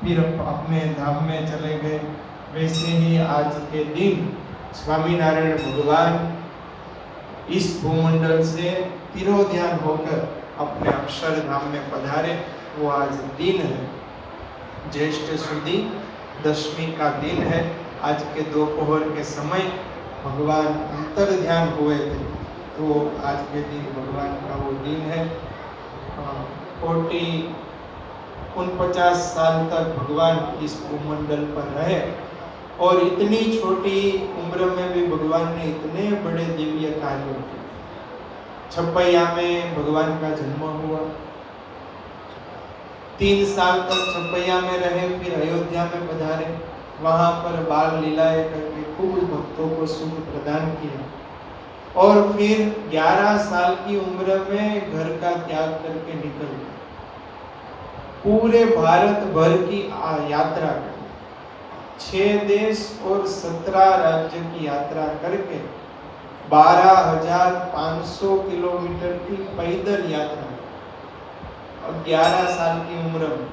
फिर अपने धाम में चले गए। वैसे ही आज के दिन स्वामीनारायण भगवान इस भूमंडल से तिरोधान होकर अपने अक्षरधाम में पधारे। वो आज दिन है, ज्येष्ठ सुदी दशमी का दिन है। आज के दोपहर के समय भगवान अंतर ध्यान हुए थे, तो आज के दिन भगवान का वो दिन है। 49 साल तक भगवान इस भूमंडल पर रहे और इतनी छोटी उम्र में भी भगवान ने इतने बड़े दिव्य कार्य किए। छपैया में भगवान का जन्म हुआ, 3 साल तक छपैया में रहे, फिर अयोध्या में पधारे, वहां पर बाल लीलाएं करके खूब भक्तों को सुख प्रदान किया और फिर 11 साल की उम्र में घर का त्याग करके निकल गए। पूरे भारत भर की यात्रा कर 6 देश और 17 राज्य की यात्रा करके 12,500 किलोमीटर की पैदल यात्रा और 11 साल की उम्र में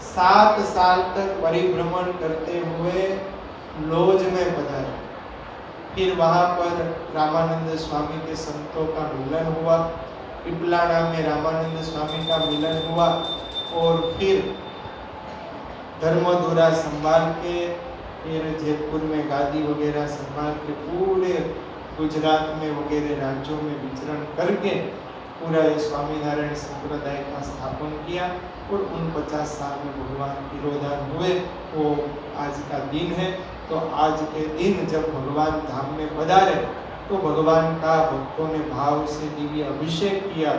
7 साल तक परिभ्रमण करते हुए लॉज में पधारे। फिर वहां पर रामानंद स्वामी के संतों का मिलन हुआ, पिपलाड़ा में रामानंद स्वामी का मिलन हुआ और फिर धर्मधुरा संभाल के, फिर जयपुर में गादी वगैरह संभाल के पूरे गुजरात में वगैरह राज्यों में विचरण करके पूरा स्वामीनारायण संप्रदाय का स्थापन किया और 49 साल में भगवान तिरोधान हुए। वो आज का दिन है। तो आज के दिन जब भगवान धाम में पधारे तो भगवान का भक्तों ने भाव से दिव्य अभिषेक किया,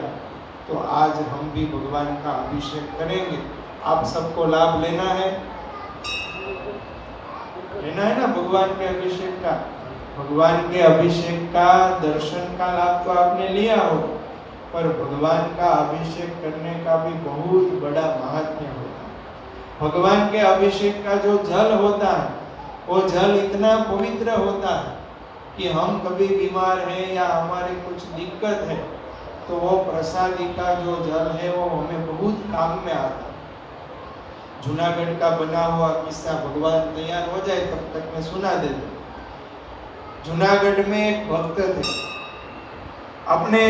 तो आज हम भी भगवान का अभिषेक करेंगे। आप सबको लाभ लेना है ना भगवान के अभिषेक का। भगवान के अभिषेक का दर्शन का लाभ तो आपने लिया हो, पर भगवान का अभिषेक करने का भी बहुत बड़ा महात्म्य होता है। भगवान के अभिषेक का जो जल होता है वो जल इतना पवित्र होता है कि हम कभी बीमार हैं या हमारे कुछ दिक्कत है तो वो प्रसादी का जो जल है वो हमें बहुत काम में आता है। जूनागढ़ का बना हुआ किस्सा भगवान तैयार हो जाए तब तक मैं सुना देता। जूनागढ़ में एक भक्त थे, अपने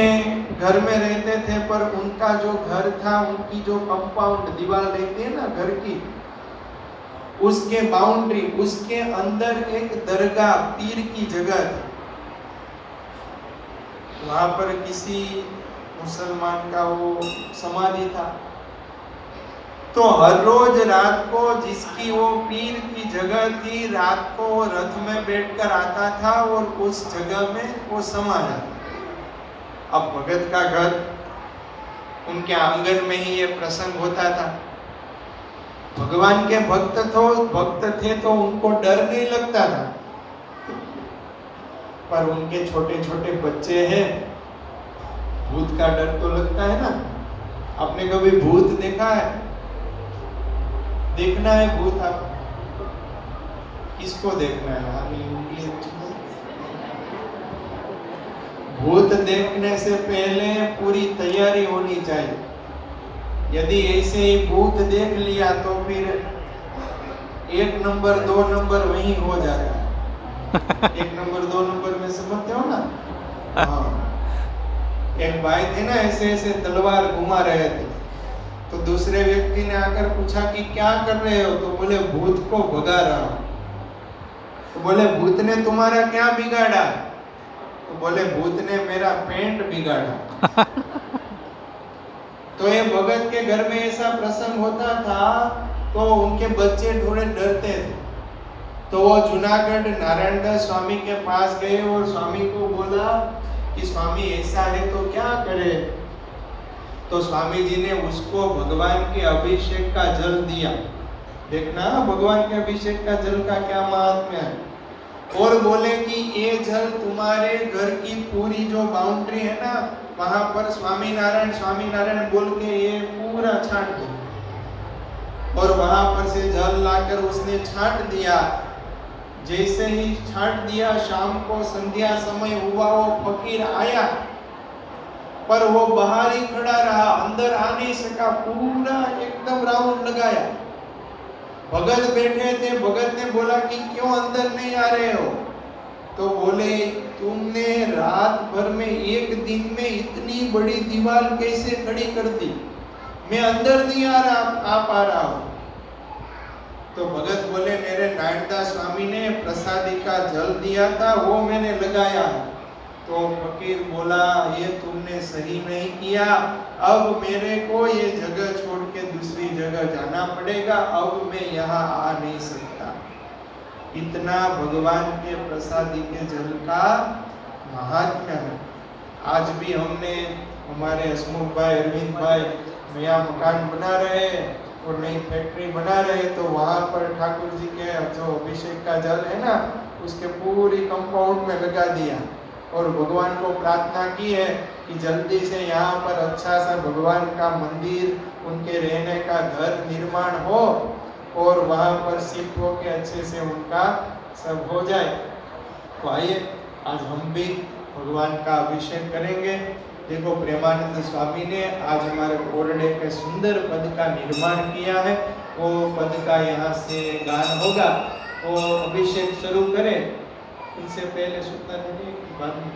घर में रहते थे, पर उनका जो घर था, उनकी जो कंपाउंड दीवार रहती है ना घर की, उसके बाउंड्री, उसके अंदर एक दरगाह पीर की जगह थी। वहां पर किसी मुसलमान का वो समाधि था। तो हर रोज रात को जिसकी वो पीर की जगह थी, रात को रथ में बैठकर आता था और उस जगह में वो समा जाता। अब भगत का घर, उनके आंगन में ही ये प्रसंग होता था। भगवान के भक्त थे तो उनको डर नहीं लगता था, पर उनके छोटे छोटे बच्चे हैं, भूत का डर तो लगता है ना। आपने कभी भूत देखा है? देखना है भूत? आप किसको देखना है? भूत देखने से पहले पूरी तैयारी होनी चाहिए। यदि ऐसे ही भूत देख लिया तो फिर 1 नंबर 2 नंबर वहीं हो जाता है। 1 नंबर 2 नंबर में समझते हो ना? हाँ। एक भाई थे ना, ऐसे तलवार घुमा रहे थे, तो दूसरे व्यक्ति ने आकर पूछा कि क्या कर रहे हो? तो बोले भूत को भगा रहा हूं। तो बोले भूत ने तुम्हारा क्या बिगाड़ा? तो बोले भूत ने मेरा पेंट बिगाड़ा। तो ये भगत के घर में ऐसा प्रसंग होता था तो उनके बच्चे थोड़े डरते थे। तो वो जूनागढ़ नारायणदास स्वामी के पास गए और स्वामी को बोला कि स्वामी ऐसा है तो क्या करे? तो स्वामी जी ने उसको भगवान के अभिषेक का जल दिया। देखना भगवान के अभिषेक का जल का क्या महात्म्य है। और बोले कि ये जल तुम्हारे घर की पूरी जो बाउंड्री है ना, वहां पर स्वामीनारायण बोल के ये पूरा छांट दो। और वहां पर से जल लाकर उसने छांट दिया। जैसे ही छांट दिया, शाम को संध्या समय हुआ, वो फकीर आया, पर वो बाहर ही खड़ा रहा, अंदर आ नहीं सका। पूरा एकदम राउंड लगाया, भगत बैठे थे, भगत ने बोला कि क्यों अंदर नहीं आ रहे हो? तो बोले तुमने रात भर में एक दिन में इतनी बड़ी दीवार कैसे खड़ी कर दी? मैं अंदर नहीं आ पा रहा हूं। तो भगत बोले मेरे नारायणदास स्वामी ने प्रसादी का जल दिया था, वो मैंने लगाया है। तो फकीर बोला ये तुमने सही नहीं किया, अब मेरे को ये जगह छोड़ के दूसरी जगह जाना पड़ेगा, अब मैं यहाँ आ नहीं सकता। इतना भगवान के प्रसादी के जल का महात्म्य है। आज भी हमने हमारे हसमुख भाई, अरविंद भाई नया मकान बना रहे और नई फैक्ट्री बना रहे, तो वहां पर ठाकुर जी के जो अभिषेक का जल है ना, उसके पूरी कंपाउंड में लगा दिया और भगवान को प्रार्थना की है कि जल्दी से यहाँ पर अच्छा सा भगवान का मंदिर, उनके रहने का घर निर्माण हो और वहाँ पर शिफ्ट हो के अच्छे से उनका सब हो जाए। तो आइए आज हम भी भगवान का अभिषेक करेंगे। देखो प्रेमानंद स्वामी ने आज हमारे कोरडे के सुंदर पद का निर्माण किया है, वो पद का यहाँ से गान होगा। वो अभिषेक शुरू करें, इनसे पहले सूचना दीजिए कि बाद में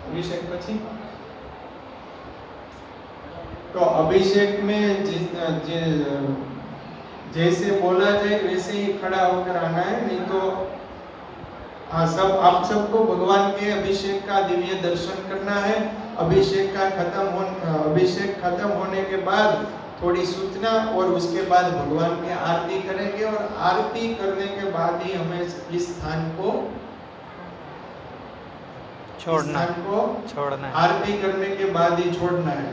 अभिषेक पछी। तो अभिषेक में जैसे बोला जाए वैसे ही खड़ा होकर आना है, नहीं तो हाँ सब आप सबको भगवान के अभिषेक का दिव्य दर्शन करना है। अभिषेक खत्म होने के बाद थोड़ी सूचना और उसके बाद भगवान की आरती करेंगे और आरती करने के बाद ही हमें इस स्थान को छोड़ना है। आरती करने के बाद ही छोड़ना है।